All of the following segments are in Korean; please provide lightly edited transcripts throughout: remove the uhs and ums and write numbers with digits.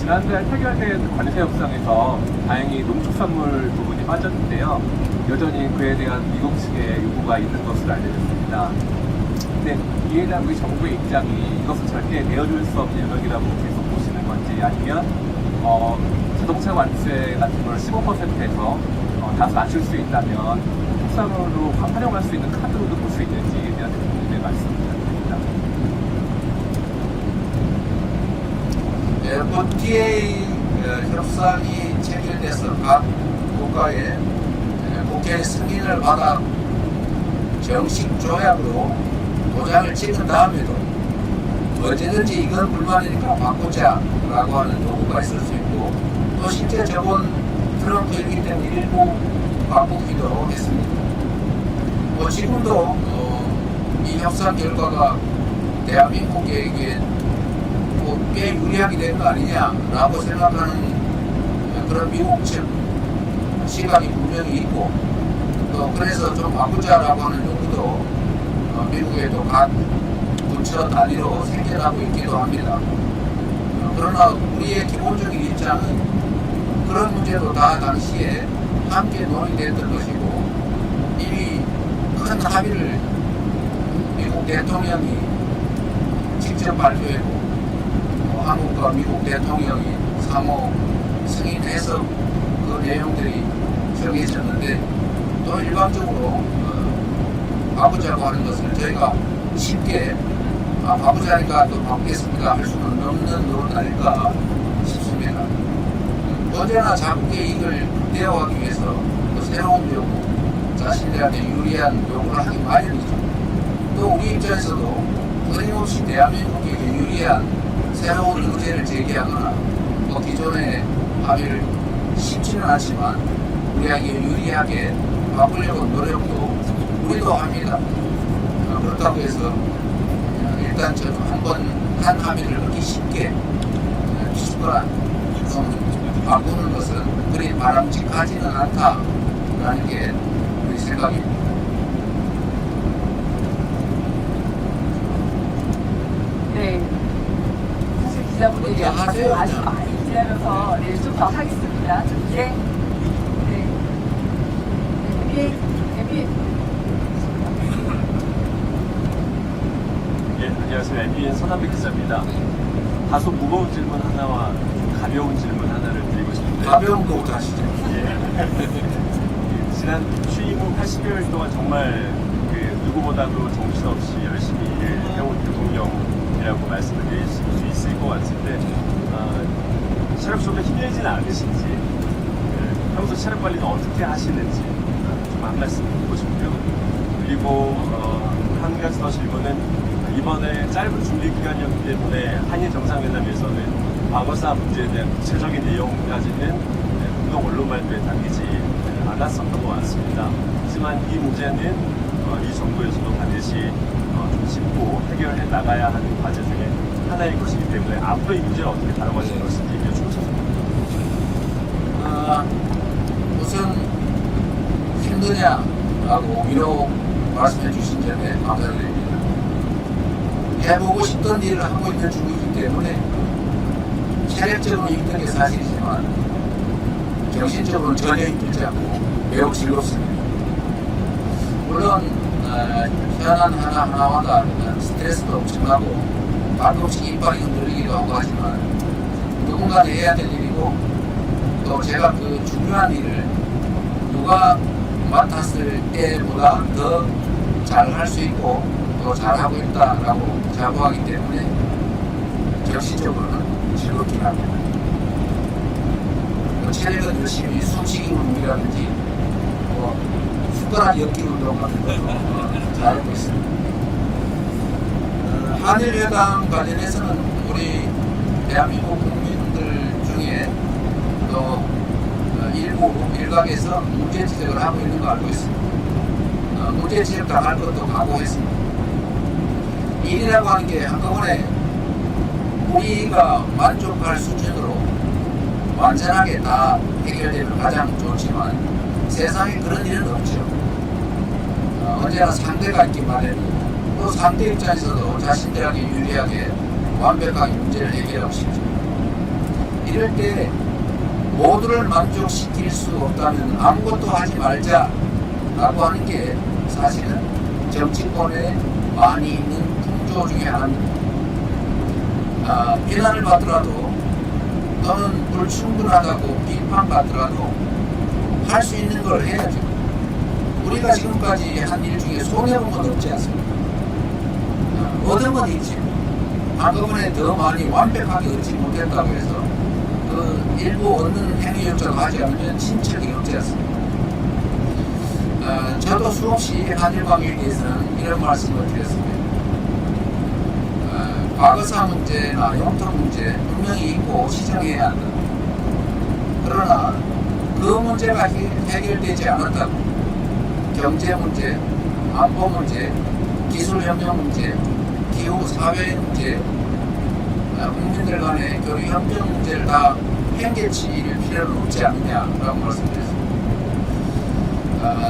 지난달 타결된 관세 협상에서 다행히 농축산물 부분이 빠졌는데요. 여전히 그에 대한 미국 측의 요구가 있는 것으로 알려졌습니다. 근데 이에 대한 우리 정부의 입장이 이것은 절대 내어줄 수 없는 영역이라고 계속 보시는 건지, 아니면 자동차 관세 같은 걸 15%에서 다소 낮출 수 있다면 특산물로 활용할 수 있는 카드로도 볼 수 있는지에 대한 대통령의 말씀 부탁드립니다. FTA 협상이 체결돼서 각 국가의 국회 승인을 받아 정식 조약으로 도장을 찍은 다음에도 언제든지 이건 불만이니까 바꾸자라고 하는 요구가 있을 수 있고, 또 실제 저번 트럼프 일기 때는 일부 바꾸기도 했습니다. 지금도 이 협상 결과가 대한민국에게 꽤 유리하게 된 거 아니냐라고 생각하는 그런 미국 측 시각이 분명히 있고, 또 그래서 좀 바꾸자라고 하는 요구도 미국에도 각 부처 단위로 생겨나고 있기도 합니다. 그러나 우리의 기본적인 입장은 그런 문제도 다 당시에 함께 논의됐던 것이고, 이미 큰 합의를 미국 대통령이 직접 발표했고, 한국과 미국 대통령이 상호 승인해서 그 내용들이 정해졌는데, 또 일반적으로 바꾸자고 하는 것을 저희가 쉽게 바꾸자니까 또 바꾸겠습니다 할 수는 없는 노릇 아닐까 싶습니다. 언제나 자국의 이익을 극대화하기 위해서 또 새로운 요구, 자신들한테 유리한 요구를 하기 마련이죠. 또 우리 입장에서도 끊임없이 대한민국에게 유리한 새로운 의제를 제기하거나 또 기존의 합의를 쉽지는 않지만 우리에게 유리하게 바꾸려고 노력도 우리도 합니다. 그렇다고 해서 일단 저는 한 합의를 그렇게 쉽게 쉽거나 좀 바꾸는 것은 그리 바람직하지는 않다라는 게 우리 생각입니다. 네. 사실 기자분들이 아주 많이 기다려서 좀 더 하겠습니다. 네. 안녕하세요. MBN 손한백 기자입니다. 다소 무거운 질문 하나와 가벼운 질문 하나를 드리고 싶은데, 가벼운 거부터 하시죠. 지난 취임 후 80여일 동안 정말 누구보다도 정신없이 열심히 일해온 대통령이라고 말씀을 드릴 수 있을 것 같은데, 체력적으로 힘들지는 않으신지, 평소 체력 관리는 어떻게 하시는지 좀 한 말씀 듣고 싶고요. 그리고 한 가지 더 질문은, 이번에 짧은 준비 기간이었기 때문에 한일 정상회담에서는 과거사 문제에 대한 구체적인 내용까지는 공동 언론 발표에 담기지 않았었던 것 같습니다. 하지만 이 문제는 이 정부에서도 반드시 좀 짚고 해결해 나가야 하는 과제 중에 하나일 것이기 때문에 앞으로 이 문제를 어떻게 다뤄가실 것인지 여쭈고 싶습니다. 무슨 힘드냐라고 위로 말씀해 주신 점에 감사드립니다. 해보고 싶던 일을 하고 있는 중이기 때문에 체력적으로 힘든 게 사실이지만 정신적으로는 전혀 힘들지 않고 매우 즐겁습니다. 물론 현안 하나하나마다 스트레스도 엄청나고 가끔씩 이빨이 흔들리기도 하고 하지만 누군가는 해야 될 일이고, 또 제가 그 중요한 일을 누가 맡았을 때보다 더 잘할 수 있고 또 잘하고 있다라고 자부하기 때문에 정신적으로는 즐겁긴 합니다. 체력은 열심히 숨쉬기 운동이라든지 숟가락 엮기 운동 같은 것도 잘하고 있습니다. 한일회담 관련해서는 우리 대한민국 국민들 중에 또 일각에서 문제 지적을 하고 있는 거 알고 있습니다. 문제 지적 당할 것도 각오했습니다. 일이라고 하는 게 한꺼번에 우리가 만족할 수준으로 완전하게 다 해결되면 가장 좋지만 세상에 그런 일은 없죠. 언제나 상대가 있기 마련이고, 또 상대 입장에서도 자신들에게 유리하게 완벽하게 문제를 해결하고 싶죠. 이럴 때 모두를 만족시킬 수 없다면 아무것도 하지 말자라고 하는 게 사실은 정치권에 많이 있는 풍조 중에 하나입니다. 비난을 받더라도 또는 불충분하다고 비판받더라도 할 수 있는 걸 해야죠. 우리가 지금까지 한 일 중에 손해본 건 없지 않습니까? 얻은 건 있지. 한꺼번에 더 많이 완벽하게 얻지 못했다고 해서 그 일부 얻는 행위조차도 하지 않으면 친척이 없지 않습니까? 저도 수없이 한일 관계에 대해서는 이런 말씀을 드렸습니다. 과거사 문제나 영토 문제 분명히 있고 시정해야 한다. 그러나 그 문제가 해결되지 않았다고 경제 문제, 안보 문제, 기술협력 문제, 기후 사회 문제, 국민들 간의 교류 협력 문제를 다 행개치일 필요는 없지 않느냐라고 말씀드렸습니다.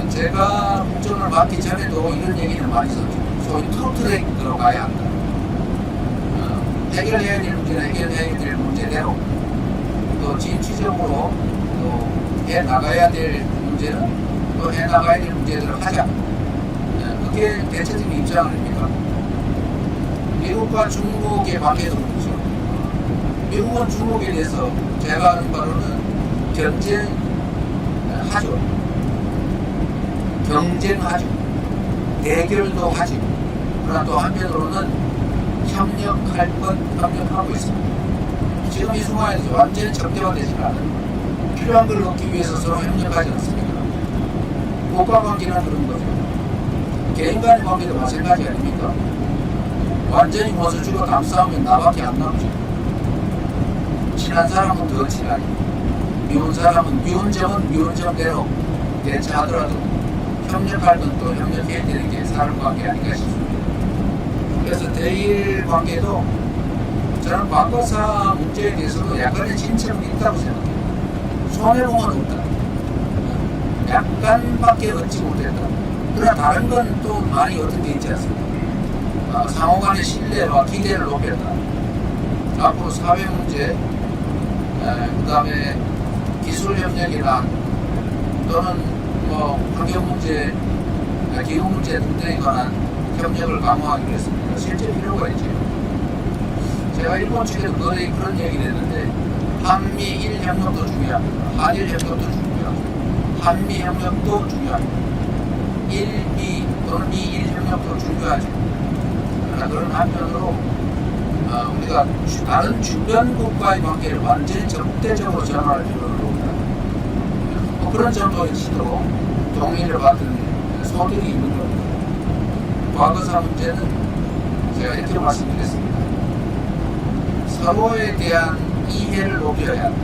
제가 국정을 맡기 전에도 이런 얘기는 많이 있었죠. 소위 투트랙으로 가야 한다. 해결해야 될 문제는 해결해야 될 문제대로, 또 진취적으로 또 해나가야 될 문제는 또 해나가야 될 문제대로 하자. 그게 대체적인 입장 아닙니까? 미국과 중국의 관계도 그렇죠. 미국은 중국에 대해서 제가 아는 바로는 견제하죠. 경쟁하죠. 대결도 하죠. 그러나 또 한편으로는 협력할 것 협력하고 있습니다. 지금 이 순간에서 완전히 적대화되지가 않아요. 필요한 걸 얻기 위해서 서로 협력하지 않습니다. 국가 관계는 그런 거죠. 개인 간의 관계도 마찬가지 아닙니까? 완전히 모서 주고 담싸우면 나밖에 안 남죠. 친한 사람은 더 친하게, 미운 사람은 미운 점은 미운 점대로 대처하더라도 협력할 건 또 협력해야 되는 게 사람관계 아닌가 싶습니다. 그래서 대일 관계도 저는 과거사 문제에 대해서도 약간의 진척은 있다고 생각해요. 손해본 건 없다. 약간밖에 얻지 못했다. 그러나 다른 건 또 많이 얻은 게 있지 않습니까? 상호 간의 신뢰와 기대를 높였다. 앞으로 사회 문제, 그 다음에 기술 협력이나 또는 환경 문제, 기후 문제 등등에 관한 협력을 강화하기 위해서입니다. 실제 필요가 있죠. 제가 일본 측에도 거의 그런 얘기를 했는데, 한미일 협력도 중요합니다. 한일 협력도 중요합니다. 한미 협력도 중요합니다. 일미 또는 미일 협력도 중요하죠. 그러나 그런 한편으로 우리가 다른 주변 국가의 관계를 완전히 적대적으로 전환할 필요는 없다. 그런 정도의 지도 동의를 받은 소득이 있는 겁니다. 과거사 문제는 제가 이렇게 말씀드렸습니다. 서로에 대한 이해를 높여야 한다.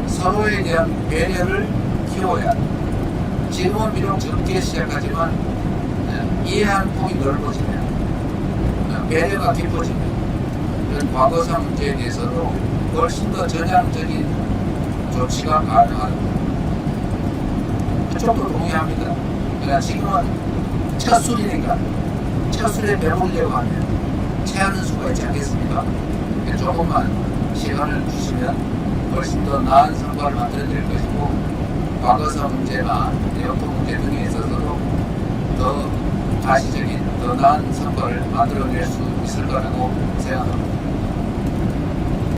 서로에 대한 배려를 키워야 한다. 지금은 비록 적게 시작하지만 이해하는 폭이 넓어지면 배려가 깊어지면 이런 과거사 문제에 대해서도 훨씬 더 전향적인 조치가 가능하다. 그쪽도 동의합니다. 그러니까 지금은 첫 술이니까 첫 술에 배우려고 하면 체하는 수가 있지 않겠습니까? 조금만 시간을 주시면 훨씬 더 나은 성과를 만들어낼 것이고, 과거사 문제나 영토 문제 등에 있어서도 더 가시적인 더 나은 성과를 만들어낼 수 있을 거라고 생각합니다.